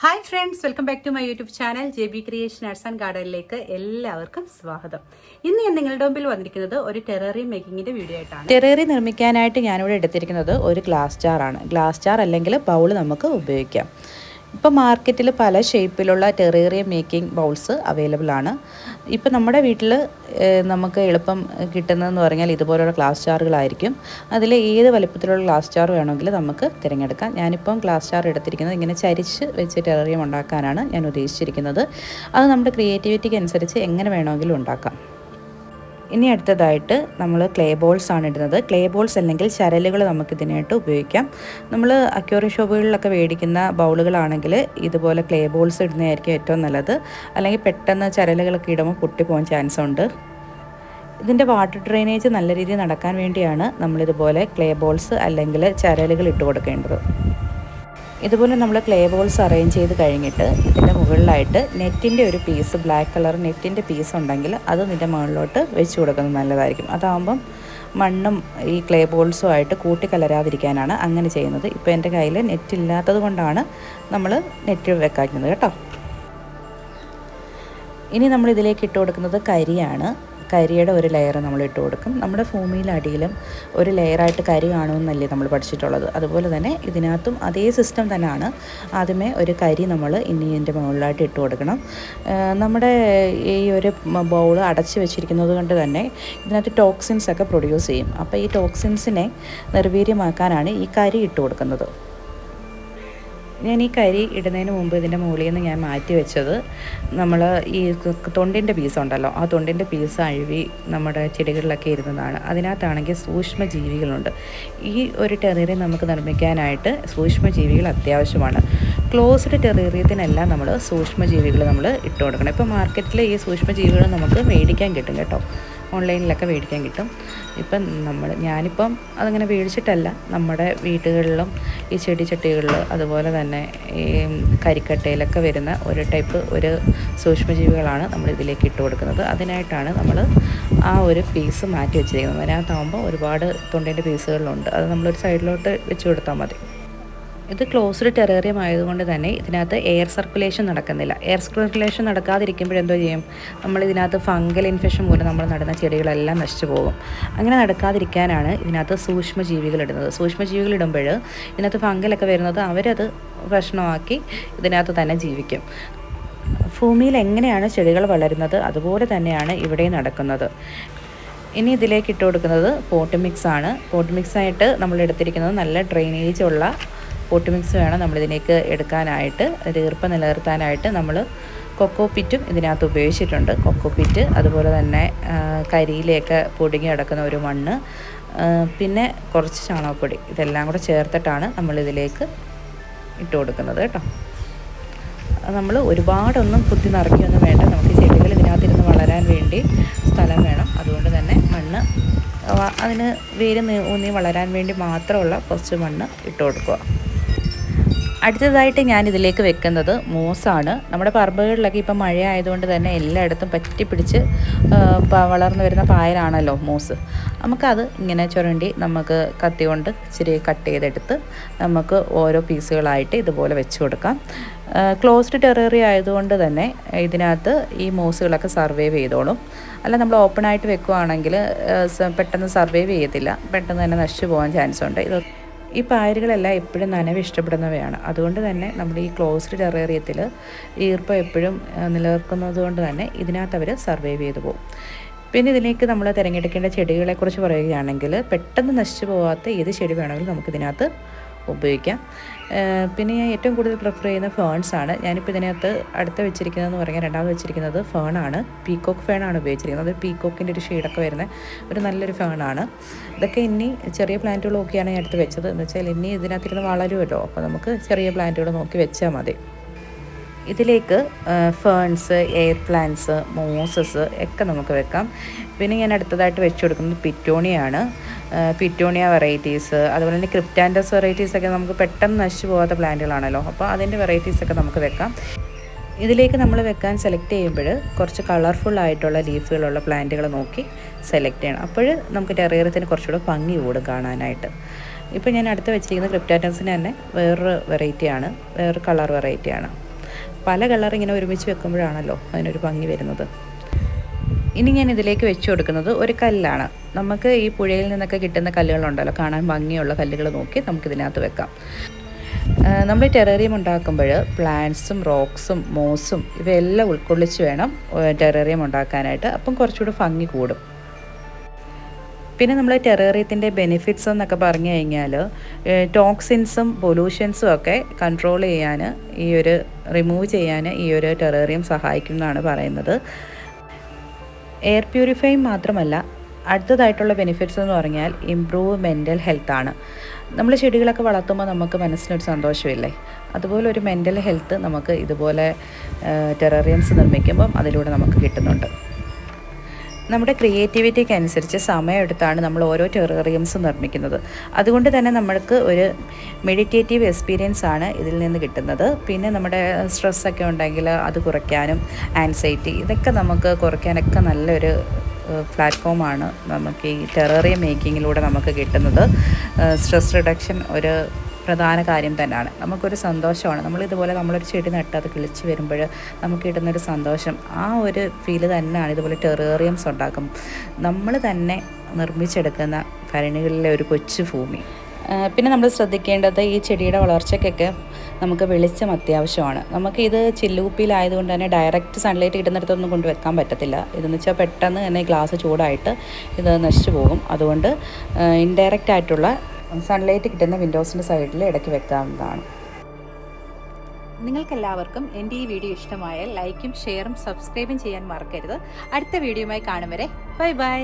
Hi friends, welcome back to my YouTube channel JB creation arts and ഗാർഡനിലേക്ക് എല്ലാവർക്കും സ്വാഗതം. ഇന്ന് ഞാൻ നിങ്ങളുടെ മുമ്പിൽ വന്നിരിക്കുന്നത് ഒരു ടെറേറിയം മേക്കിങ്ങിൻ്റെ വീഡിയോ ആയിട്ടാണ്. ടെറേറിയം നിർമ്മിക്കാനായിട്ട് ഞാനിവിടെ എടുത്തിരിക്കുന്നത് ഒരു ഗ്ലാസ് ജാറാണ്. ഗ്ലാസ് ജാർ അല്ലെങ്കിൽ ബൗൾ നമുക്ക് ഉപയോഗിക്കാം. ഇപ്പോൾ മാർക്കറ്റിൽ പല ഷേപ്പിലുള്ള ടെറേറിയം മേക്കിംഗ് ബൗൾസ് അവൈലബിൾ ആണ്. ഇപ്പോൾ നമ്മുടെ വീട്ടിൽ നമുക്ക് എളുപ്പം കിട്ടുന്നതെന്ന് പറഞ്ഞാൽ ഇതുപോലുള്ള ഗ്ലാസ് ജാറുകളായിരിക്കും. അതിൽ ഏത് വലിപ്പത്തിലുള്ള ഗ്ലാസ് ജാർ വേണമെങ്കിലും നമുക്ക് തിരഞ്ഞെടുക്കാം. ഞാനിപ്പം ഗ്ലാസ് ജാർ എടുത്തിരിക്കുന്നത് ഇങ്ങനെ ചരിച്ച് വെച്ച് ടെറേറിയം ഉണ്ടാക്കാനാണ് ഞാൻ ഉദ്ദേശിച്ചിരിക്കുന്നത്. അത് നമ്മുടെ ക്രിയേറ്റിവിറ്റിക്ക് അനുസരിച്ച് എങ്ങനെ വേണമെങ്കിലും ഉണ്ടാക്കാം. ഇനി അടുത്തതായിട്ട് നമ്മൾ ക്ലേ ബോൾസ് ആണ് ഇടുന്നത്. ക്ലേ ബോൾസ് അല്ലെങ്കിൽ ചരലുകൾ നമുക്കിതിനായിട്ട് ഉപയോഗിക്കാം. നമ്മൾ അക്വേറിയം ഷോപ്പുകളിലൊക്കെ മേടിക്കുന്ന ബൗളുകളാണെങ്കിൽ ഇതുപോലെ ക്ലേ ബോൾസ് ഇടുന്നതായിരിക്കും ഏറ്റവും നല്ലത്. അല്ലെങ്കിൽ പെട്ടെന്ന് ചരലുകളൊക്കെ ഇടുമ്പോൾ പൊട്ടിപ്പോകാൻ ചാൻസ് ഉണ്ട്. ഇതിൻ്റെ വാട്ടർ ഡ്രെയിനേജ് നല്ല രീതിയിൽ നടക്കാൻ വേണ്ടിയാണ് നമ്മളിതുപോലെ ക്ലേ ബോൾസ് അല്ലെങ്കിൽ ചരലുകൾ ഇട്ട് കൊടുക്കേണ്ടത്. ഇതുപോലെ നമ്മൾ ക്ലേ ബോൾസ് അറേഞ്ച് ചെയ്ത് കഴിഞ്ഞിട്ട് ഇതിൻ്റെ മുകളിലായിട്ട് നെറ്റിൻ്റെ ഒരു പീസ്, ബ്ലാക്ക് കളർ നെറ്റിൻ്റെ പീസ് ഉണ്ടെങ്കിൽ അത് ഇതിൻ്റെ മുകളിലോട്ട് വെച്ച് കൊടുക്കുന്നത് നല്ലതായിരിക്കും. അതാകുമ്പം മണ്ണും ഈ ക്ലേ ബോൾസുമായിട്ട് കൂട്ടിക്കലരാതിരിക്കാനാണ് അങ്ങനെ ചെയ്യുന്നത്. ഇപ്പോൾ എൻ്റെ കയ്യിൽ നെറ്റ് ഇല്ലാത്തത് കൊണ്ടാണ് നമ്മൾ നെറ്റ് വെക്കാക്കുന്നത് കേട്ടോ. ഇനി നമ്മൾ ഇതിലേക്ക് ഇട്ട് കൊടുക്കുന്നത് കരിയാണ്. കരിയുടെ ഒരു ലെയർ നമ്മൾ ഇട്ട് കൊടുക്കും. നമ്മുടെ ഭൂമിയിലടിയിലും ഒരു ലെയറായിട്ട് കരി കാണുമെന്നല്ലേ നമ്മൾ പഠിച്ചിട്ടുള്ളത്. അതുപോലെ തന്നെ ഇതിനകത്തും അതേ സിസ്റ്റം തന്നെയാണ്. ആദ്യമേ ഒരു കരി നമ്മൾ ഇനി ഇതിൻ്റെ മുകളിലായിട്ട് ഇട്ട് കൊടുക്കണം. നമ്മുടെ ഈ ഒരു ബൗൾ അടച്ച് വെച്ചിരിക്കുന്നത് കൊണ്ട് തന്നെ ഇതിനകത്ത് ടോക്സിൻസ് ഒക്കെ പ്രൊഡ്യൂസ് ചെയ്യും. അപ്പോൾ ഈ ടോക്സിൻസിനെ നിർവീര്യമാക്കാനാണ് ഈ കരി ഇട്ട് കൊടുക്കുന്നത്. ഞാൻ ഈ കരി ഇടുന്നതിന് മുമ്പ് ഇതിൻ്റെ മുകളിൽ നിന്ന് ഞാൻ മാറ്റി വെച്ചത് നമ്മൾ ഈ തൊണ്ടിൻ്റെ പീസ് ഉണ്ടല്ലോ, ആ തൊണ്ടിൻ്റെ പീസ് അഴുവി നമ്മുടെ ചെടികളിലൊക്കെ ഇരുന്നതാണ്. അതിനകത്താണെങ്കിൽ സൂക്ഷ്മജീവികളുണ്ട്. ഈ ഒരു ടെറേറിയം നമുക്ക് നിർമ്മിക്കാനായിട്ട് സൂക്ഷ്മജീവികൾ അത്യാവശ്യമാണ്. ക്ലോസ്ഡ് ടെറേറിയത്തിനെല്ലാം നമ്മൾ സൂക്ഷ്മജീവികൾ നമ്മൾ ഇട്ട് കൊടുക്കണം. ഇപ്പോൾ മാർക്കറ്റിൽ ഈ സൂക്ഷ്മജീവികൾ നമുക്ക് മേടിക്കാൻ കിട്ടും കേട്ടോ, ഓൺലൈനിലൊക്കെ മേടിക്കാൻ കിട്ടും. ഇപ്പം ഞാനിപ്പം അതങ്ങനെ മേടിച്ചിട്ടല്ല, നമ്മുടെ വീടുകളിലും ഈ ചെടിച്ചട്ടികളിൽ അതുപോലെ തന്നെ ഈ കരിക്കട്ടയിലൊക്കെ വരുന്ന ഒരു ടൈപ്പ് ഒരു സൂക്ഷ്മജീവികളാണ് നമ്മൾ ഇതിലേക്ക് ഇട്ട് കൊടുക്കുന്നത്. അതിനായിട്ടാണ് നമ്മൾ ആ ഒരു പീസ് മാറ്റി വെച്ചിരിക്കുന്നത്. അതിനകത്താകുമ്പോൾ ഒരുപാട് തൊണ്ടിൻ്റെ പീസുകളുണ്ട്. അത് നമ്മളൊരു സൈഡിലോട്ട് വെച്ച് കൊടുത്താൽ മതി. ഇത് ക്ലോസ്ഡ് ടെറേറിയം ആയതുകൊണ്ട് തന്നെ ഇതിനകത്ത് എയർ സർക്കുലേഷൻ നടക്കുന്നില്ല. എയർ സർക്കുലേഷൻ നടക്കാതിരിക്കുമ്പോഴെന്തോ ചെയ്യും, നമ്മൾ ഇതിനകത്ത് ഫംഗൽ ഇൻഫെക്ഷൻ മൂലം നമ്മൾ നടുന്ന ചെടികളെല്ലാം നശിച്ചു പോകും. അങ്ങനെ നടക്കാതിരിക്കാനാണ് ഇതിനകത്ത് സൂക്ഷ്മജീവികൾ ഇടുന്നത്. സൂക്ഷ്മജീവികൾ ഇടുമ്പോൾ ഇതിനകത്ത് ഫംഗലൊക്കെ വരുന്നത് അവരത് ഭക്ഷണമാക്കി ഇതിനകത്ത് തന്നെ ജീവിക്കും. ഭൂമിയിൽ എങ്ങനെയാണ് ചെടികൾ വളരുന്നത് അതുപോലെ തന്നെയാണ് ഇവിടെ നടക്കുന്നത്. ഇനി ഇതിലേക്ക് ഇട്ട് കൊടുക്കുന്നത് പോട്ട് മിക്സ് ആണ്. പോട്ട് മിക്സായിട്ട് നമ്മൾ എടുത്തിരിക്കുന്നത് നല്ല ഡ്രെയിനേജ് ഉള്ള പോട്ട് മിക്സ് വേണം നമ്മളിതിലേക്ക് എടുക്കാനായിട്ട്. ഒരു ഈർപ്പം നിലനിർത്താനായിട്ട് നമ്മൾ കൊക്കോ പിറ്റും ഇതിനകത്ത് ഉപയോഗിച്ചിട്ടുണ്ട്. കൊക്കോ പിറ്റ്, അതുപോലെ തന്നെ കരിയിലേക്ക് പൊടിഞ്ഞ് കിടക്കുന്ന ഒരു മണ്ണ്, പിന്നെ കുറച്ച് ചാണകപ്പൊടി, ഇതെല്ലാം കൂടെ ചേർത്തിട്ടാണ് നമ്മളിതിലേക്ക് ഇട്ട് കൊടുക്കുന്നത് കേട്ടോ. നമ്മൾ ഒരുപാടൊന്നും കുത്തി നിറയ്ക്കൊന്നും വേണ്ട. നമുക്ക് ചെടികൾ ഇതിനകത്തിരുന്ന് വളരാൻ വേണ്ടി സ്ഥലം വേണം. അതുകൊണ്ട് തന്നെ മണ്ണ് അതിന് വേര് ഊന്നി വളരാൻ വേണ്ടി മാത്രമുള്ള കുറച്ച് മണ്ണ് ഇട്ട് കൊടുക്കുക. അടുത്തതായിട്ട് ഞാൻ ഇതിലേക്ക് വെക്കുന്നത് മോസാണ്. നമ്മുടെ പറമ്പുകളിലൊക്കെ ഇപ്പം മഴ ആയതുകൊണ്ട് തന്നെ എല്ലായിടത്തും പറ്റിപ്പിടിച്ച് വളർന്നു വരുന്ന പായലാണല്ലോ മോസ്. നമുക്കത് ഇങ്ങനെ ചുരണ്ടി നമുക്ക് കത്തി കൊണ്ട് ഇച്ചിരി കട്ട് ചെയ്തെടുത്ത് നമുക്ക് ഓരോ പീസുകളായിട്ട് ഇതുപോലെ വെച്ച് കൊടുക്കാം. ക്ലോസ്ഡ് ടെറേറിയം ആയതുകൊണ്ട് തന്നെ ഇതിനകത്ത് ഈ മോസുകളൊക്കെ സർവൈവ് ചെയ്തോളും. അല്ല നമ്മൾ ഓപ്പണായിട്ട് വെക്കുകയാണെങ്കിൽ പെട്ടെന്ന് സർവൈവ് ചെയ്യത്തില്ല, പെട്ടെന്ന് തന്നെ നശിച്ചു പോകാൻ ചാൻസ് ഉണ്ട്. ഈ പായലുകളെല്ലാം എപ്പോഴും നനവ് ഇഷ്ടപ്പെടുന്നവയാണ്. അതുകൊണ്ട് തന്നെ നമ്മുടെ ഈ ക്ലോസ്ഡ് ടെറേറിയത്തിൽ ഈർപ്പം എപ്പോഴും നിലനിർത്തുന്നത് കൊണ്ട് തന്നെ ഇതിനകത്ത് അവർ സർവൈവ് ചെയ്തു പോകും. പിന്നെ ഇതിലേക്ക് നമ്മൾ തിരഞ്ഞെടുക്കേണ്ട ചെടികളെക്കുറിച്ച് പറയുകയാണെങ്കിൽ പെട്ടെന്ന് നശിച്ചു പോകാത്ത ഏത് ചെടി വേണമെങ്കിലും നമുക്കിതിനകത്ത് ഉപയോഗിക്കാം. പിന്നെ ഞാൻ ഏറ്റവും കൂടുതൽ പ്രിഫർ ചെയ്യുന്ന ഫേൺസാണ്. ഞാനിപ്പോൾ ഇതിനകത്ത് അടുത്ത് വെച്ചിരിക്കുന്നതെന്ന് പറഞ്ഞാൽ രണ്ടാമത് വെച്ചിരിക്കുന്നത് ഫേണാണ്. പീക്കോക്ക് ഫേണാണ് ഉപയോഗിച്ചിരിക്കുന്നത്. അത് പീക്കോക്കിൻ്റെ ഒരു ഷെയ്ഡൊക്കെ വരുന്ന ഒരു നല്ലൊരു ഫേണാണ്. ഇതൊക്കെ ഇനി ചെറിയ പ്ലാന്റുകളൊക്കെയാണ് ഞാൻ അടുത്ത് വെച്ചത്. എന്ന് വെച്ചാൽ ഇനി ഇതിനകത്തിരുന്ന് വളരുമല്ലോ, അപ്പോൾ നമുക്ക് ചെറിയ പ്ലാന്റുകൾ നോക്കി വെച്ചാൽ മതി. ഇതിലേക്ക് ഫേൺസ്, എയർ പ്ലാന്റ്സ്, മോസസ് ഒക്കെ നമുക്ക് വെക്കാം. പിന്നെ ഞാൻ അടുത്തതായിട്ട് വെച്ച് കൊടുക്കുന്നത് പിറ്റോണിയാണ്. പിറ്റോണിയ വെറൈറ്റീസ്, അതുപോലെ തന്നെ ക്രിപ്റ്റാൻഡസ് വെറൈറ്റീസൊക്കെ നമുക്ക് പെട്ടെന്ന് നശിച്ചു പോകാത്ത പ്ലാന്റുകളാണല്ലോ, അപ്പോൾ അതിൻ്റെ വെറൈറ്റീസൊക്കെ നമുക്ക് വെക്കാം. ഇതിലേക്ക് നമ്മൾ വെക്കാൻ സെലക്ട് ചെയ്യുമ്പോൾ കുറച്ച് കളർഫുള്ളായിട്ടുള്ള ലീഫുകളുള്ള പ്ലാന്റുകൾ നോക്കി സെലക്ട് ചെയ്യണം. അപ്പോൾ നമുക്ക് ടെറേറിയത്തിന് കുറച്ചുകൂടെ ഭംഗി കൂടും കാണാനായിട്ട്. ഇപ്പോൾ ഞാൻ അടുത്ത് വെച്ചിരിക്കുന്നത് ക്രിപ്റ്റാറ്റൻസിന് തന്നെ വേറൊരു വെറൈറ്റിയാണ്, വേറൊരു കളർ വെറൈറ്റിയാണ്. പല കളർ ഇങ്ങനെ ഒരുമിച്ച് വെക്കുമ്പോഴാണല്ലോ അതിനൊരു ഭംഗി വരുന്നത്. ഇനി ഞാൻ ഇതിലേക്ക് വെച്ച് കൊടുക്കുന്നത് ഒരു കല്ലാണ്. നമുക്ക് ഈ പുഴയിൽ നിന്നൊക്കെ കിട്ടുന്ന കല്ലുകളുണ്ടല്ലോ, കാണാൻ ഭംഗിയുള്ള കല്ലുകൾ നോക്കി നമുക്കിതിനകത്ത് വെക്കാം. നമ്മൾ ടെറേറിയം ഉണ്ടാക്കുമ്പോൾ പ്ലാന്റ്സും റോക്സും മോസും ഇവയെല്ലാം ഉൾക്കൊള്ളിച്ച് വേണം ടെറേറിയം ഉണ്ടാക്കാനായിട്ട്. അപ്പം കുറച്ചുകൂടി ഭംഗി കൂടും. പിന്നെ നമ്മൾ ടെറേറിയത്തിൻ്റെ ബെനിഫിറ്റ്സ് എന്നൊക്കെ പറഞ്ഞു കഴിഞ്ഞാൽ ടോക്സിൻസും പൊല്യൂഷൻസും ഒക്കെ കൺട്രോൾ ചെയ്യാൻ റിമൂവ് ചെയ്യാൻ ഈ ഒരു ടെറേറിയം സഹായിക്കുന്നതാണ് പറയുന്നത്. എയർ പ്യൂരിഫൈ മാത്രമല്ല, അടുത്തതായിട്ടുള്ള ബെനിഫിറ്റ്സ് എന്ന് പറഞ്ഞാൽ ഇംപ്രൂവ് മെൻ്റൽ ഹെൽത്താണ്. നമ്മൾ ചെടികളൊക്കെ വളർത്തുമ്പോൾ നമുക്ക് മനസ്സിനൊരു സന്തോഷമില്ലേ, അതുപോലെ ഒരു മെൻ്റൽ ഹെൽത്ത് നമുക്ക് ഇതുപോലെ ടെറേറിയംസ് നിർമ്മിക്കുമ്പം അതിലൂടെ നമുക്ക് കിട്ടുന്നുണ്ട്. നമ്മുടെ ക്രിയേറ്റിവിറ്റിക്ക് അനുസരിച്ച് സമയമെടുത്താണ് നമ്മൾ ഓരോ ടെറേറിയംസ് നിർമ്മിക്കുന്നത്. അതുകൊണ്ട് തന്നെ നമ്മൾക്ക് ഒരു മെഡിറ്റേറ്റീവ് എക്സ്പീരിയൻസ് ആണ് ഇതിൽ നിന്ന് കിട്ടുന്നത്. പിന്നെ നമ്മുടെ സ്ട്രെസ്സൊക്കെ ഉണ്ടെങ്കിൽ അത് കുറയ്ക്കാനും ആൻസൈറ്റി ഇതൊക്കെ നമുക്ക് കുറയ്ക്കാനൊക്കെ നല്ലൊരു പ്ലാറ്റ്ഫോമാണ് നമുക്ക് ഈ ടെറേറിയം മേക്കിങ്ങിലൂടെ നമുക്ക് കിട്ടുന്നത്. സ്ട്രെസ് റിഡക്ഷൻ ഒരു പ്രധാന കാര്യം തന്നെയാണ്. നമുക്കൊരു സന്തോഷമാണ്. നമ്മളൊരു ചെടി നട്ട് അത് കിളിച്ച് വരുമ്പോൾ നമുക്ക് കിട്ടുന്നൊരു സന്തോഷം, ആ ഒരു ഫീല് തന്നെയാണ് ഇതുപോലെ ടെറേറിയംസ് ഉണ്ടാക്കും. നമ്മൾ തന്നെ നിർമ്മിച്ചെടുക്കുന്ന ഭരണികളിലെ ഒരു കൊച്ചു ഭൂമി. പിന്നെ നമ്മൾ ശ്രദ്ധിക്കേണ്ടത് ഈ ചെടിയുടെ വളർച്ചയ്ക്കൊക്കെ നമുക്ക് വെളിച്ചം അത്യാവശ്യമാണ്. നമുക്കിത് ചില്ലുകുപ്പിയിലായതുകൊണ്ട് തന്നെ ഡയറക്റ്റ് സൺലൈറ്റ് കിട്ടുന്നിടത്തൊന്നും കൊണ്ട് വെക്കാൻ പറ്റത്തില്ല. ഇതെന്ന് വെച്ചാൽ പെട്ടെന്ന് തന്നെ ഗ്ലാസ് ചൂടായിട്ട് ഇത് നശിച്ചു പോകും. അതുകൊണ്ട് ഇൻഡയറക്റ്റ് ആയിട്ടുള്ള സൺലൈറ്റ് കിട്ടുന്ന വിൻഡോസിൻ്റെ സൈഡിൽ ഇടയ്ക്ക് വെക്കാവുന്നതാണ്. നിങ്ങൾക്കെല്ലാവർക്കും എൻ്റെ ഈ വീഡിയോ ഇഷ്ടമായാൽ ലൈക്കും ഷെയറും സബ്സ്ക്രൈബും ചെയ്യാൻ മറക്കരുത്. അടുത്ത വീഡിയോയുമായി കാണും വരെ ബൈ ബൈ.